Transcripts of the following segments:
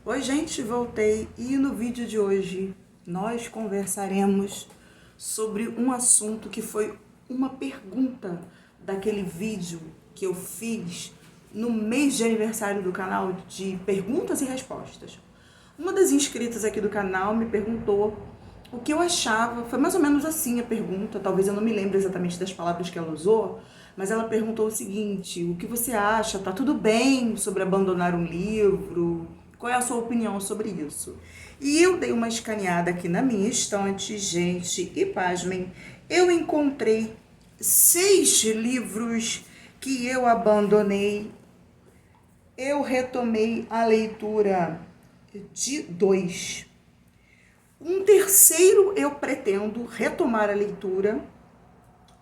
Oi gente, voltei e no vídeo de hoje nós conversaremos sobre um assunto que foi uma pergunta daquele vídeo que eu fiz no mês de aniversário do canal de perguntas e respostas. Uma das inscritas aqui do canal me perguntou o que eu achava, foi mais ou menos assim a pergunta, talvez eu não me lembre exatamente das palavras que ela usou, mas ela perguntou o seguinte: o que você acha? Tá tudo bem sobre abandonar um livro? Qual é a sua opinião sobre isso? E eu dei uma escaneada aqui na minha estante, gente, e pasmem, eu encontrei 6 livros que eu abandonei. Eu retomei a leitura de 2. Um terceiro eu pretendo retomar a leitura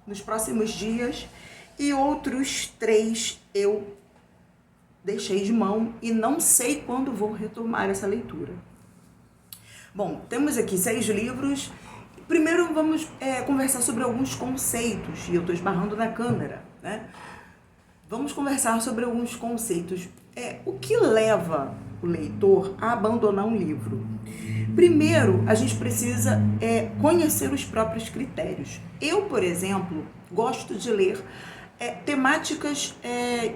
nos próximos dias e outros 3 eu deixei de mão e não sei quando vou retomar essa leitura. Bom, temos aqui 6 livros. Primeiro vamos conversar sobre alguns conceitos, e eu estou esbarrando na câmera, né? Vamos conversar sobre alguns conceitos. O que leva o leitor a abandonar um livro? Primeiro, a gente precisa conhecer os próprios critérios. Eu, por exemplo, gosto de ler temáticas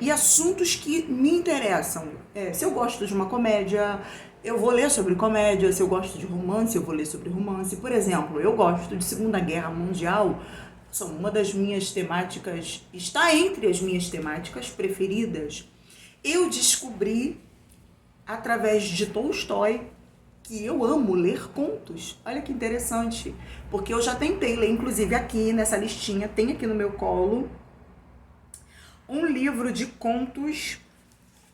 e assuntos que me interessam. Se eu gosto de uma comédia, eu vou ler sobre comédia. Se eu gosto de romance, eu vou ler sobre romance. Por exemplo, eu gosto de Segunda Guerra Mundial. São uma das minhas temáticas, está entre as minhas temáticas preferidas. Eu descobri, através de Tolstói, que eu amo ler contos. Olha que interessante, porque eu já tentei ler, inclusive aqui nessa listinha, tem aqui no meu colo, um livro de contos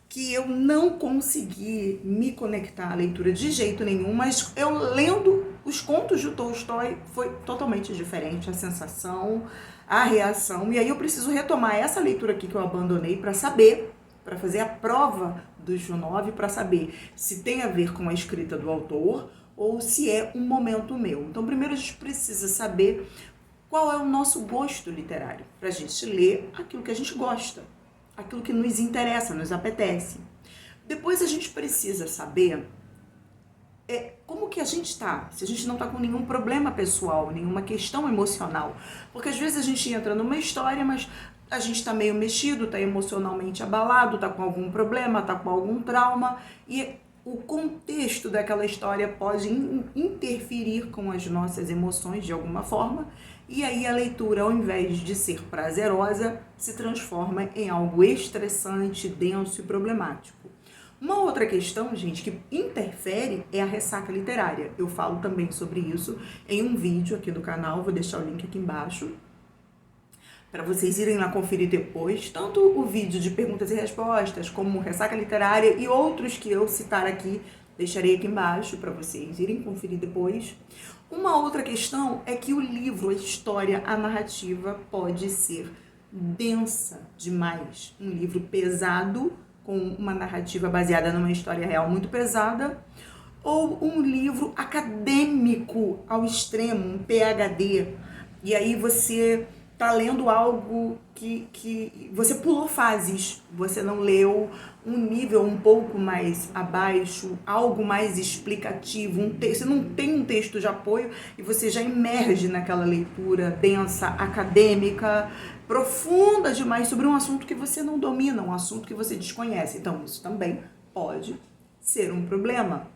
que eu não consegui me conectar à leitura de jeito nenhum, mas eu lendo os contos de Tolstói foi totalmente diferente, a sensação, a reação, e aí eu preciso retomar essa leitura aqui que eu abandonei para saber, para fazer a prova do Junov, para saber se tem a ver com a escrita do autor ou se é um momento meu. Então, primeiro a gente precisa saber qual é o nosso gosto literário, para a gente ler aquilo que a gente gosta, aquilo que nos interessa, nos apetece. Depois a gente precisa saber como que a gente está, se a gente não está com nenhum problema pessoal, nenhuma questão emocional. Porque às vezes a gente entra numa história, mas a gente está meio mexido, está emocionalmente abalado, está com algum problema, está com algum trauma, e o contexto daquela história pode interferir com as nossas emoções de alguma forma, e aí a leitura, ao invés de ser prazerosa, se transforma em algo estressante, denso e problemático. Uma outra questão, gente, que interfere é a ressaca literária. Eu falo também sobre isso em um vídeo aqui do canal, vou deixar o link aqui embaixo, para vocês irem lá conferir depois, tanto o vídeo de perguntas e respostas, como ressaca literária e outros que eu citar aqui, deixarei aqui embaixo para vocês irem conferir depois. Uma outra questão é que o livro, a história, a narrativa pode ser densa demais. Um livro pesado, com uma narrativa baseada numa história real muito pesada, ou um livro acadêmico ao extremo, um PhD, e aí você tá lendo algo que você pulou fases, você não leu um nível um pouco mais abaixo, algo mais explicativo, você não tem um texto de apoio e você já emerge naquela leitura densa, acadêmica, profunda demais sobre um assunto que você não domina, um assunto que você desconhece. Então isso também pode ser um problema.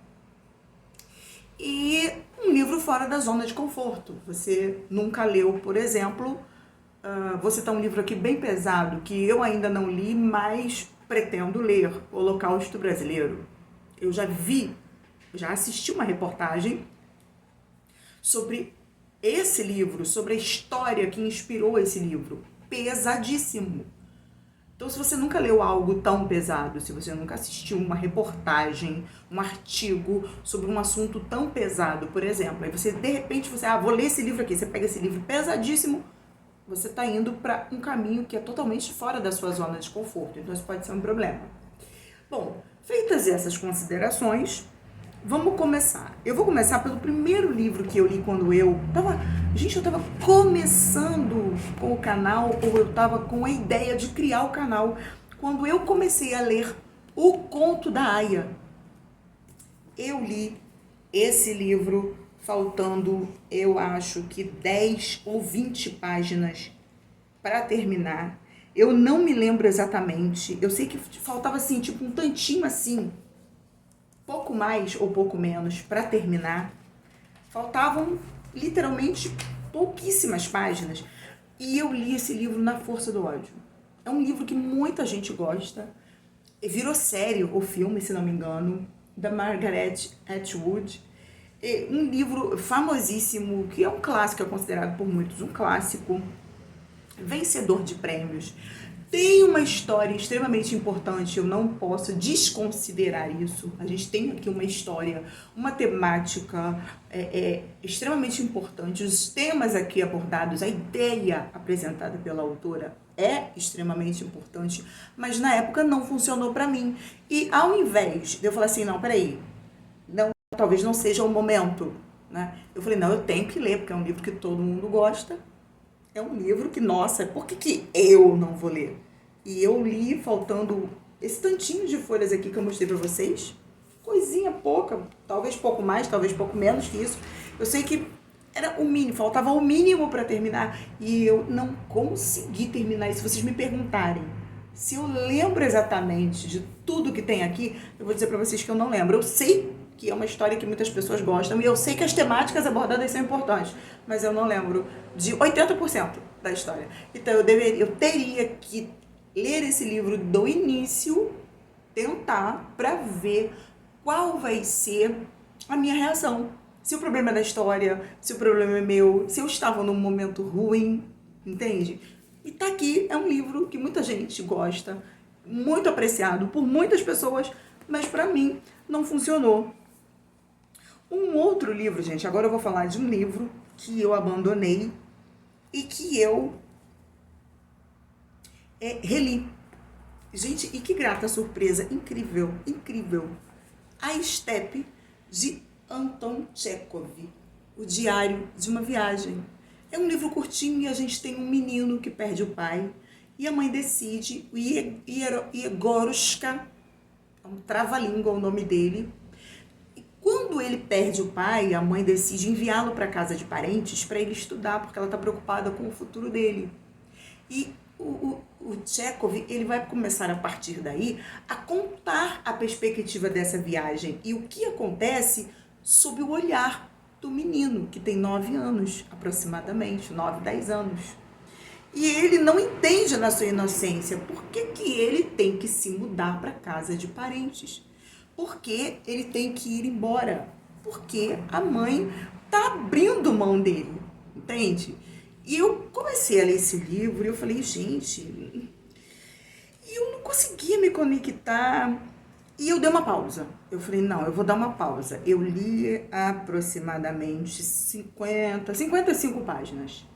E um livro fora da zona de conforto. Você nunca leu, por exemplo, vou citar um livro aqui bem pesado, que eu ainda não li, mas pretendo ler, O Holocausto Brasileiro. Eu já assisti uma reportagem sobre esse livro, sobre a história que inspirou esse livro. Pesadíssimo. Então, se você nunca leu algo tão pesado, se você nunca assistiu uma reportagem, um artigo sobre um assunto tão pesado, por exemplo, aí você, de repente, vou ler esse livro aqui, você pega esse livro pesadíssimo, você está indo para um caminho que é totalmente fora da sua zona de conforto. Então, isso pode ser um problema. Bom, feitas essas considerações, vamos começar. Eu vou começar pelo primeiro livro que eu li quando eu estava começando com o canal, ou eu estava com a ideia de criar o canal, quando eu comecei a ler O Conto da Aia. Eu li esse livro faltando, eu acho que 10 ou 20 páginas para terminar. Eu não me lembro exatamente. Eu sei que faltava assim, tipo um tantinho assim, pouco mais ou pouco menos para terminar. Faltavam literalmente pouquíssimas páginas. E eu li esse livro na força do ódio. É um livro que muita gente gosta. Virou série o filme, se não me engano, da Margaret Atwood. Um livro famosíssimo, que é um clássico, é considerado por muitos um clássico, vencedor de prêmios. Tem uma história extremamente importante, eu não posso desconsiderar isso. A gente tem aqui uma história, uma temática extremamente importante. Os temas aqui abordados, a ideia apresentada pela autora é extremamente importante, mas na época não funcionou para mim. E ao invés de eu falar assim, não, peraí, não, talvez não seja o momento, né? Eu falei, não, eu tenho que ler, porque é um livro que todo mundo gosta. É um livro que, nossa, por que eu não vou ler? E eu li faltando esse tantinho de folhas aqui que eu mostrei pra vocês. Coisinha pouca, talvez pouco mais, talvez pouco menos que isso. Eu sei que era o mínimo, faltava o mínimo para terminar. E eu não consegui terminar. E se vocês me perguntarem se eu lembro exatamente de tudo que tem aqui, eu vou dizer pra vocês que eu não lembro. Eu sei que é uma história que muitas pessoas gostam, e eu sei que as temáticas abordadas são importantes, mas eu não lembro de 80% da história. Então eu teria que ler esse livro do início, tentar, para ver qual vai ser a minha reação. Se o problema é da história, se o problema é meu, se eu estava num momento ruim, entende? E tá aqui, é um livro que muita gente gosta, muito apreciado por muitas pessoas, mas para mim não funcionou. Um outro livro, gente, agora eu vou falar de um livro que eu abandonei e que eu reli. Gente, e que grata surpresa, incrível, incrível. A Steppe, de Anton Chekhov, O Diário de uma Viagem. É um livro curtinho e a gente tem um menino que perde o pai e a mãe decide, o Yegorushka, é um trava-língua o nome dele. Quando ele perde o pai, a mãe decide enviá-lo para a casa de parentes para ele estudar, porque ela está preocupada com o futuro dele. E o Chekhov, ele vai começar a partir daí a contar a perspectiva dessa viagem e o que acontece sob o olhar do menino, que tem 9 anos aproximadamente, 9, 10 anos. E ele não entende na sua inocência por que ele tem que se mudar para a casa de parentes. Porque ele tem que ir embora. Porque a mãe tá abrindo mão dele, entende? E eu comecei a ler esse livro e eu falei, gente, e eu não conseguia me conectar. E eu dei uma pausa. Eu falei, não, eu vou dar uma pausa. Eu li aproximadamente 55 páginas.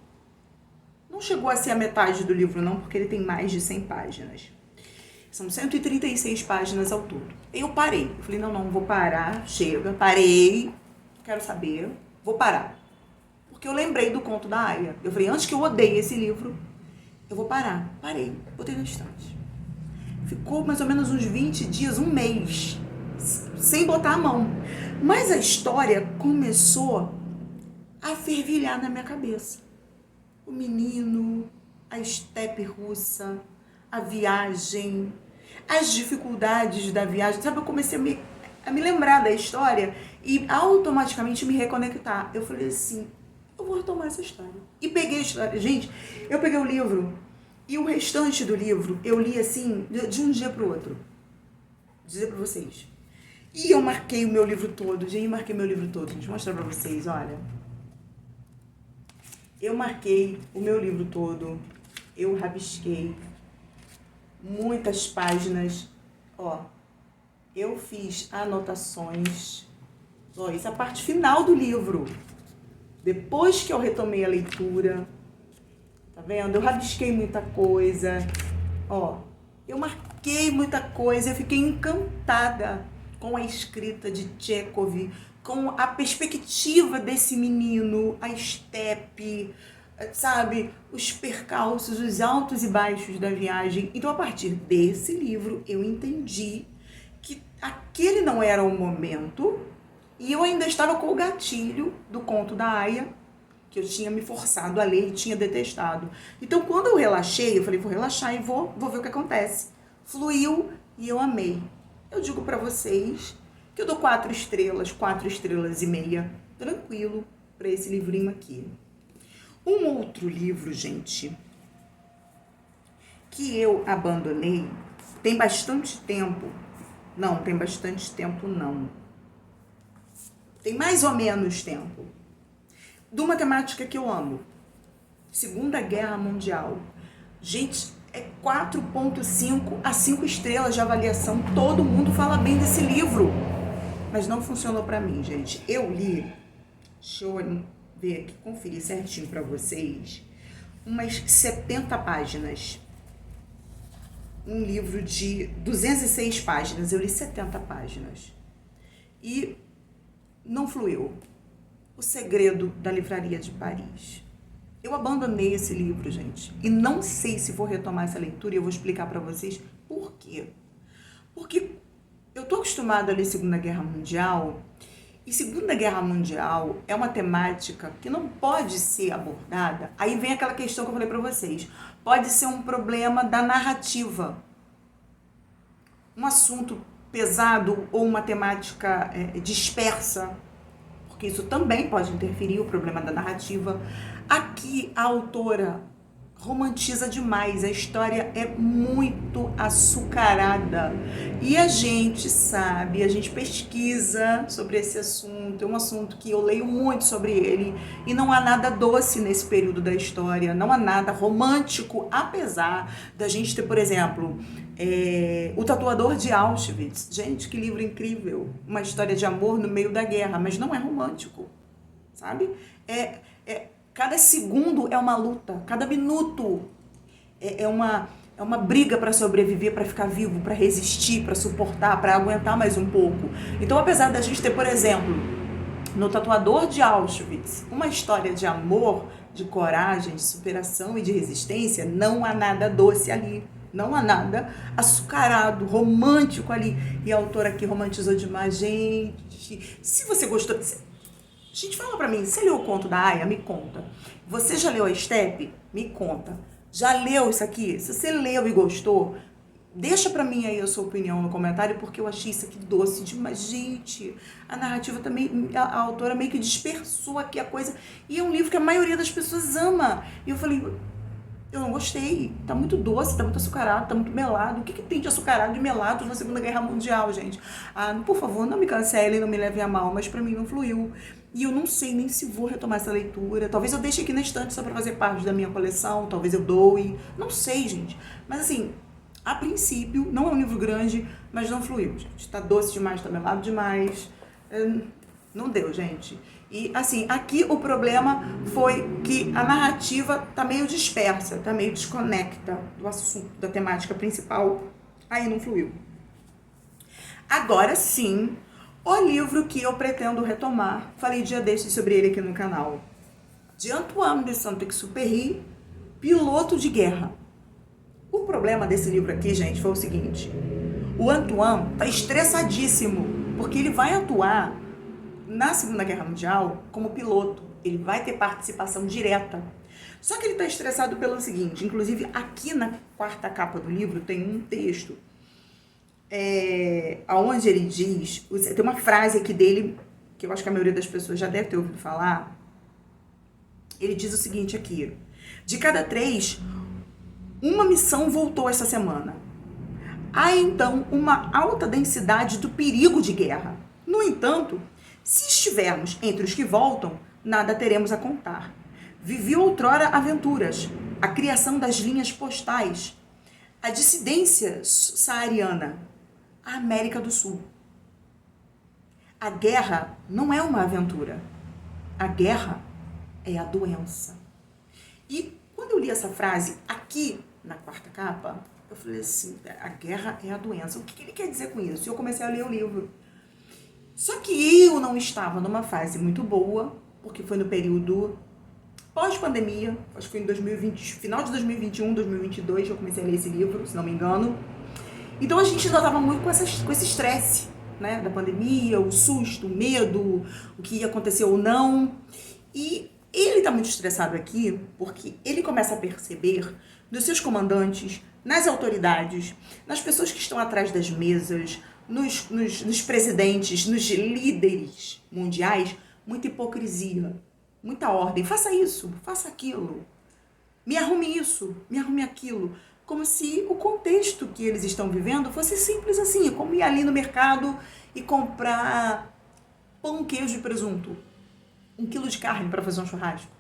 Não chegou a ser a metade do livro, não, porque ele tem mais de 100 páginas. São 136 páginas ao todo. Eu parei. Eu falei, não, vou parar. Chega, parei. Quero saber. Vou parar. Porque eu lembrei do conto da Aya. Eu falei, antes que eu odeie esse livro, eu vou parar. Parei. Botei na estante. Ficou mais ou menos uns 20 dias, um mês, sem botar a mão. Mas a história começou a fervilhar na minha cabeça. O menino, a steppe russa, a viagem, as dificuldades da viagem. Sabe, eu comecei a me lembrar da história e automaticamente me reconectar. Eu falei assim, eu vou retomar essa história. E peguei a história. Gente, eu peguei o livro e o restante do livro eu li assim, de um dia pro outro. Vou dizer pra vocês. E eu marquei o meu livro todo. Gente, marquei meu livro todo. Deixa eu mostrar pra vocês, olha. Eu marquei o meu livro todo. Eu rabisquei muitas páginas, ó, eu fiz anotações, ó, isso é a parte final do livro, depois que eu retomei a leitura, tá vendo? Eu rabisquei muita coisa, ó, eu marquei muita coisa, eu fiquei encantada com a escrita de Chekhov, com a perspectiva desse menino, a steppe, sabe, os percalços, os altos e baixos da viagem. Então, a partir desse livro, eu entendi que aquele não era o momento E eu ainda estava com o gatilho do conto da Aya, que eu tinha me forçado a ler e tinha detestado. Então, quando eu relaxei, eu falei, vou relaxar e vou ver o que acontece. Fluiu e eu amei. Eu digo pra vocês que eu dou 4 estrelas e meia, tranquilo, pra esse livrinho aqui. Um outro livro, gente, que eu abandonei, tem bastante tempo. Não, tem bastante tempo não. Tem mais ou menos tempo. De uma temática que eu amo. Segunda Guerra Mundial. Gente, é 4,5 a 5 estrelas de avaliação. Todo mundo fala bem desse livro. Mas não funcionou pra mim, gente. Eu li, deixa eu ver aqui, conferir certinho pra vocês, umas 70 páginas. Um livro de 206 páginas. Eu li 70 páginas. E não fluiu. O Segredo da Livraria de Paris. Eu abandonei esse livro, gente. E não sei se vou retomar essa leitura e eu vou explicar pra vocês por quê. Porque eu tô acostumada a ler Segunda Guerra Mundial. E Segunda Guerra Mundial é uma temática que não pode ser abordada. Aí vem aquela questão que eu falei pra vocês. Pode ser um problema da narrativa. Um assunto pesado ou uma temática dispersa. Porque isso também pode interferir, o problema da narrativa. Aqui a autora romantiza demais, a história é muito açucarada. E a gente sabe, a gente pesquisa sobre esse assunto, é um assunto que eu leio muito sobre ele, e não há nada doce nesse período da história, não há nada romântico, apesar da gente ter, por exemplo, O Tatuador de Auschwitz. Gente, que livro incrível! Uma história de amor no meio da guerra, mas não é romântico, sabe? Cada segundo é uma luta, cada minuto é uma briga para sobreviver, para ficar vivo, para resistir, para suportar, para aguentar mais um pouco. Então, apesar da gente ter, por exemplo, no Tatuador de Auschwitz, uma história de amor, de coragem, de superação e de resistência, não há nada doce ali. Não há nada açucarado, romântico ali. E a autora aqui romantizou demais. Gente, se você gostou... Gente, fala pra mim, você leu o conto da Aya? Me conta. Você já leu a Steppe? Me conta. Já leu isso aqui? Se você leu e gostou, deixa pra mim aí a sua opinião no comentário, porque eu achei isso aqui doce demais. Gente, a narrativa também, a autora meio que dispersou aqui a coisa. E é um livro que a maioria das pessoas ama. E eu falei, eu não gostei. Tá muito doce, tá muito açucarado, tá muito melado. O que tem de açucarado e melado na Segunda Guerra Mundial, gente? Por favor, não me cancelem, não me levem a mal, mas pra mim não fluiu. E eu não sei nem se vou retomar essa leitura. Talvez eu deixe aqui na estante só pra fazer parte da minha coleção. Talvez eu doe. Não sei, gente. Mas assim, a princípio, não é um livro grande, mas não fluiu, gente. Tá doce demais, tá melado demais. Não deu, gente. E assim, aqui o problema foi que a narrativa tá meio dispersa, tá meio desconecta do assunto, da temática principal. Aí não fluiu. Agora sim, o livro que eu pretendo retomar, falei dia desses sobre ele aqui no canal, de Antoine de Saint-Exupéry, Piloto de Guerra. O problema desse livro aqui, gente, foi o seguinte: o Antoine tá estressadíssimo, porque ele vai atuar na Segunda Guerra Mundial como piloto. Ele vai ter participação direta. Só que ele tá estressado pelo seguinte, inclusive aqui na quarta capa do livro tem um texto onde ele diz, tem uma frase aqui dele, que eu acho que a maioria das pessoas já deve ter ouvido falar. Ele diz o seguinte aqui: de cada 3, uma missão voltou essa semana. Há então uma alta densidade do perigo de guerra. No entanto, se estivermos entre os que voltam, nada teremos a contar. Vivi outrora aventuras, a criação das linhas postais, a dissidência saariana, a América do Sul. A guerra não é uma aventura. A guerra é a doença. E quando eu li essa frase aqui na quarta capa, eu falei assim, a guerra é a doença. O que ele quer dizer com isso? E eu comecei a ler o livro. Só que eu não estava numa fase muito boa, porque foi no período pós-pandemia, acho que foi em 2020, final de 2021, 2022, eu comecei a ler esse livro, se não me engano. Então a gente ainda estava muito com esse estresse, né, da pandemia, o susto, o medo, o que ia acontecer ou não. E ele está muito estressado aqui porque ele começa a perceber nos seus comandantes, nas autoridades, nas pessoas que estão atrás das mesas, nos presidentes, nos líderes mundiais, muita hipocrisia, muita ordem. Faça isso, faça aquilo. Me arrume isso, me arrume aquilo. Como se o contexto que eles estão vivendo fosse simples assim, como ir ali no mercado e comprar pão, queijo e presunto. 1 quilo de carne para fazer um churrasco.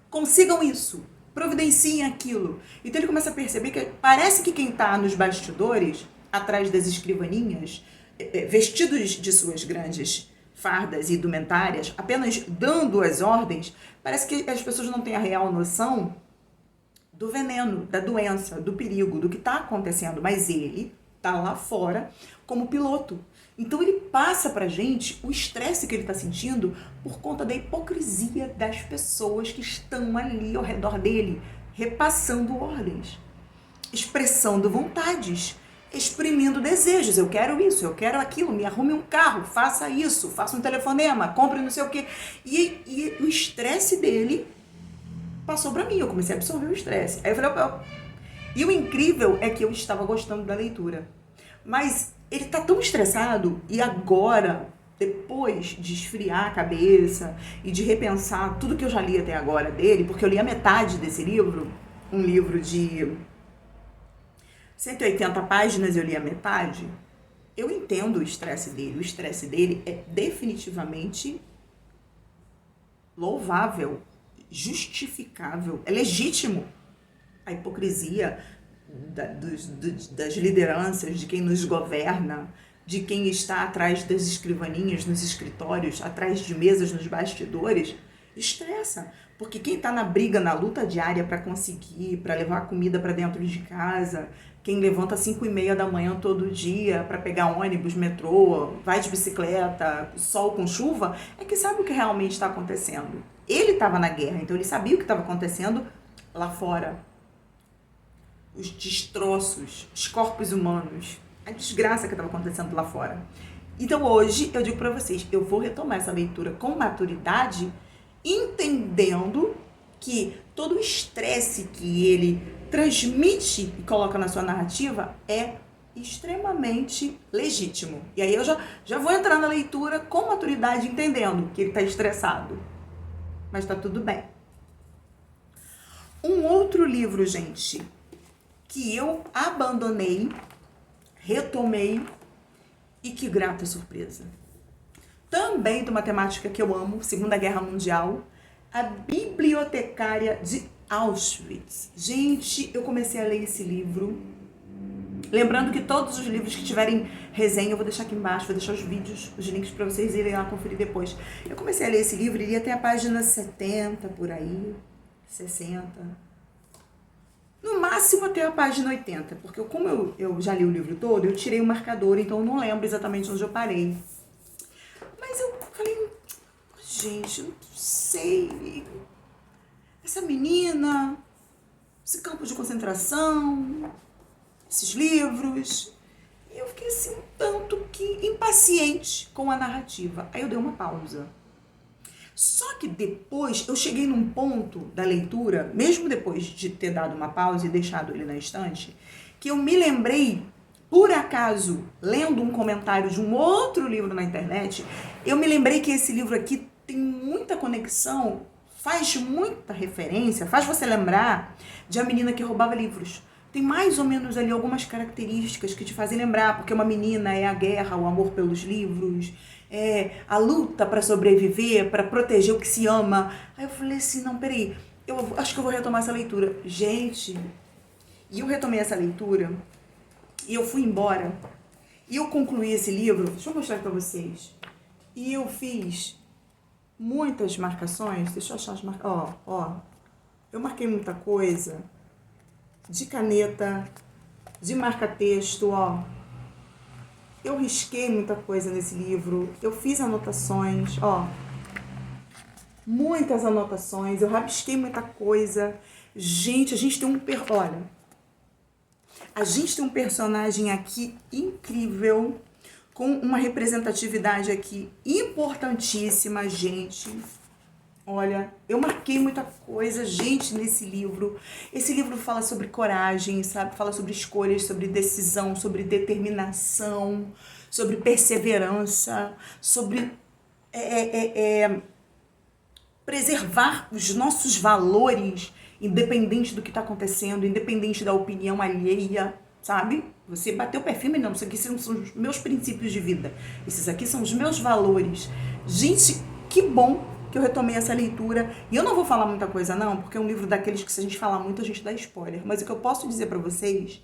Consigam isso, providenciem aquilo. Então ele começa a perceber que parece que quem está nos bastidores, atrás das escrivaninhas, vestidos de suas grandes fardas e indumentárias, apenas dando as ordens, parece que as pessoas não têm a real noção do veneno, da doença, do perigo, do que está acontecendo. Mas ele está lá fora como piloto. Então ele passa pra gente o estresse que ele está sentindo por conta da hipocrisia das pessoas que estão ali ao redor dele, repassando ordens, expressando vontades, exprimindo desejos. Eu quero isso, eu quero aquilo, me arrume um carro, faça isso, faça um telefonema, compre não sei o quê. E o estresse dele passou pra mim, eu comecei a absorver o estresse. Aí eu falei, opa. E o incrível é que eu estava gostando da leitura. Mas ele tá tão estressado e agora, depois de esfriar a cabeça e de repensar tudo que eu já li até agora dele, porque eu li a metade desse livro, um livro de 180 páginas, eu li a metade, eu entendo o estresse dele. O estresse dele é definitivamente louvável, justificável, é legítimo. A hipocrisia das lideranças, de quem nos governa, de quem está atrás das escrivaninhas, nos escritórios, atrás de mesas, nos bastidores, estressa. Porque quem está na briga, na luta diária para conseguir, para levar comida para dentro de casa, quem levanta às 5h30 da manhã todo dia para pegar ônibus, metrô, vai de bicicleta, sol com chuva, é que sabe o que realmente está acontecendo. Ele estava na guerra, então ele sabia o que estava acontecendo lá fora. Os destroços, os corpos humanos, a desgraça que estava acontecendo lá fora. Então hoje eu digo para vocês, eu vou retomar essa leitura com maturidade, entendendo que todo o estresse que ele transmite e coloca na sua narrativa é extremamente legítimo. E aí eu já vou entrar na leitura com maturidade, entendendo que ele está estressado. Mas tá tudo bem. Um outro livro, gente, que eu abandonei, retomei e que grata surpresa. Também de uma temática que eu amo, Segunda Guerra Mundial, A Bibliotecária de Auschwitz. Gente, eu comecei a ler esse livro. Lembrando que todos os livros que tiverem resenha, eu vou deixar aqui embaixo, vou deixar os vídeos, os links para vocês irem lá conferir depois. Eu comecei a ler esse livro, iria até a página 70, por aí, 60... No máximo até a página 80, porque como eu já li o livro todo, eu tirei o marcador, então eu não lembro exatamente onde eu parei. Mas eu falei, gente, eu não sei. Essa menina, esse campo de concentração, esses livros. E eu fiquei assim, um tanto que impaciente com a narrativa. Aí eu dei uma pausa. Só que depois eu cheguei num ponto da leitura, mesmo depois de ter dado uma pausa e deixado ele na estante, que eu me lembrei, por acaso, lendo um comentário de um outro livro na internet, eu me lembrei que esse livro aqui tem muita conexão, faz muita referência, faz você lembrar de A Menina que Roubava Livros. Tem mais ou menos ali algumas características que te fazem lembrar, porque uma menina é a guerra, o amor pelos livros, é a luta para sobreviver, para proteger o que se ama. Aí eu falei assim, não, peraí, eu acho que eu vou retomar essa leitura. Gente, e eu retomei essa leitura, e eu fui embora, e eu concluí esse livro, deixa eu mostrar para vocês, e eu fiz muitas marcações, deixa eu achar as marcações, eu marquei muita coisa, de caneta, de marca-texto, eu risquei muita coisa nesse livro, eu fiz anotações, muitas anotações, eu rabisquei muita coisa. Gente, a gente tem a gente tem um personagem aqui incrível, com uma representatividade aqui importantíssima, gente. Olha, eu marquei muita coisa, gente, nesse livro. Esse livro fala sobre coragem, sabe? Fala sobre escolhas, sobre decisão, sobre determinação, sobre perseverança, sobre preservar os nossos valores, independente do que está acontecendo, independente da opinião alheia, sabe? Você bateu o pé firme, não, isso aqui são os meus princípios de vida. Esses aqui são os meus valores. Gente, que bom que eu retomei essa leitura. E eu não vou falar muita coisa, não, porque é um livro daqueles que se a gente falar muito, a gente dá spoiler. Mas o que eu posso dizer pra vocês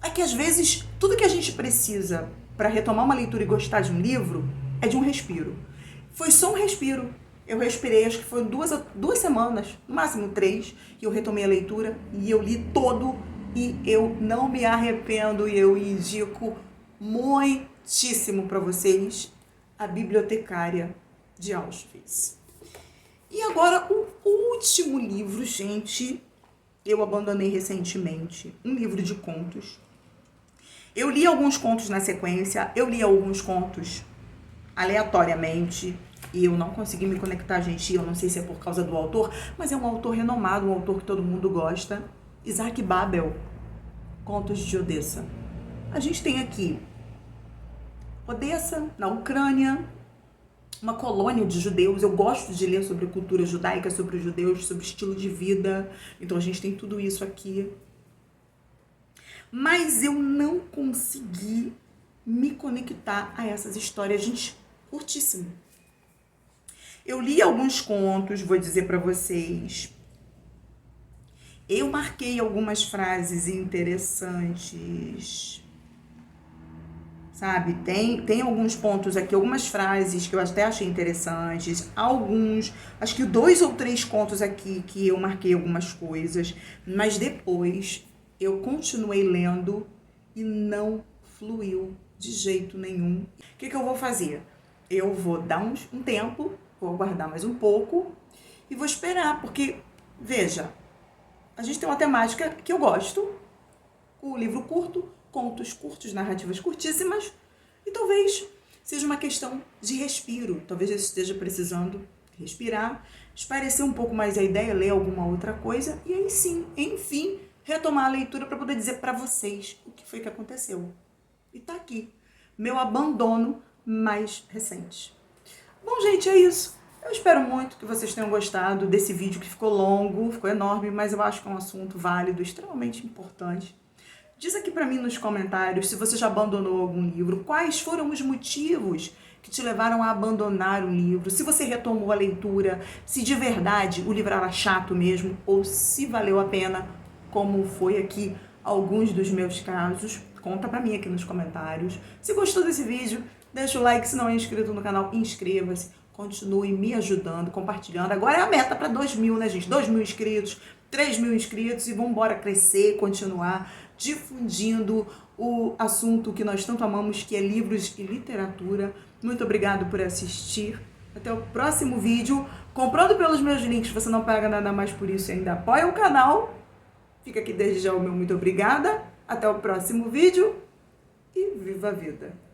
é que, às vezes, tudo que a gente precisa pra retomar uma leitura e gostar de um livro é de um respiro. Foi só um respiro. Eu respirei, acho que foi duas semanas, no máximo 3, que eu retomei a leitura e eu li todo e eu não me arrependo e eu indico muitíssimo para vocês A Bibliotecária de Auschwitz. E agora o último livro, gente, eu abandonei recentemente, um livro de contos. Eu li alguns contos na sequência, eu li alguns contos aleatoriamente e eu não consegui me conectar, gente. Eu não sei se é por causa do autor, mas é um autor renomado, um autor que todo mundo gosta. Isaac Babel, Contos de Odessa. A gente tem aqui Odessa, na Ucrânia, uma colônia de judeus. Eu gosto de ler sobre cultura judaica, sobre os judeus, sobre estilo de vida. Então a gente tem tudo isso aqui. Mas eu não consegui me conectar a essas histórias, gente, curtíssimo. Eu li alguns contos, vou dizer para vocês. Eu marquei algumas frases interessantes. Sabe, tem alguns pontos aqui, algumas frases que eu até achei interessantes, alguns, acho que 2 ou 3 contos aqui que eu marquei algumas coisas, mas depois eu continuei lendo e não fluiu de jeito nenhum. O que eu vou fazer? Eu vou dar um tempo, vou aguardar mais um pouco e vou esperar, porque, veja, a gente tem uma temática que eu gosto, o livro curto, contos curtos, narrativas curtíssimas, e talvez seja uma questão de respiro. Talvez eu esteja precisando respirar, espairecer um pouco mais a ideia, ler alguma outra coisa, e aí sim, enfim, retomar a leitura para poder dizer para vocês o que foi que aconteceu. E tá aqui, meu abandono mais recente. Bom, gente, é isso. Eu espero muito que vocês tenham gostado desse vídeo que ficou longo, ficou enorme, mas eu acho que é um assunto válido, extremamente importante. Diz aqui pra mim nos comentários se você já abandonou algum livro, quais foram os motivos que te levaram a abandonar o livro, se você retomou a leitura, se de verdade o livro era chato mesmo, ou se valeu a pena, como foi aqui alguns dos meus casos. Conta pra mim aqui nos comentários. Se gostou desse vídeo, deixa o like, se não é inscrito no canal, inscreva-se, continue me ajudando, compartilhando. Agora é a meta para 2.000, né, gente? 2.000 inscritos, 3.000 inscritos e vamos embora crescer, continuar difundindo o assunto que nós tanto amamos, que é livros e literatura. Muito obrigado por assistir. Até o próximo vídeo. Comprando pelos meus links, você não paga nada mais por isso e ainda apoia o canal. Fica aqui desde já o meu muito obrigada. Até o próximo vídeo e viva a vida!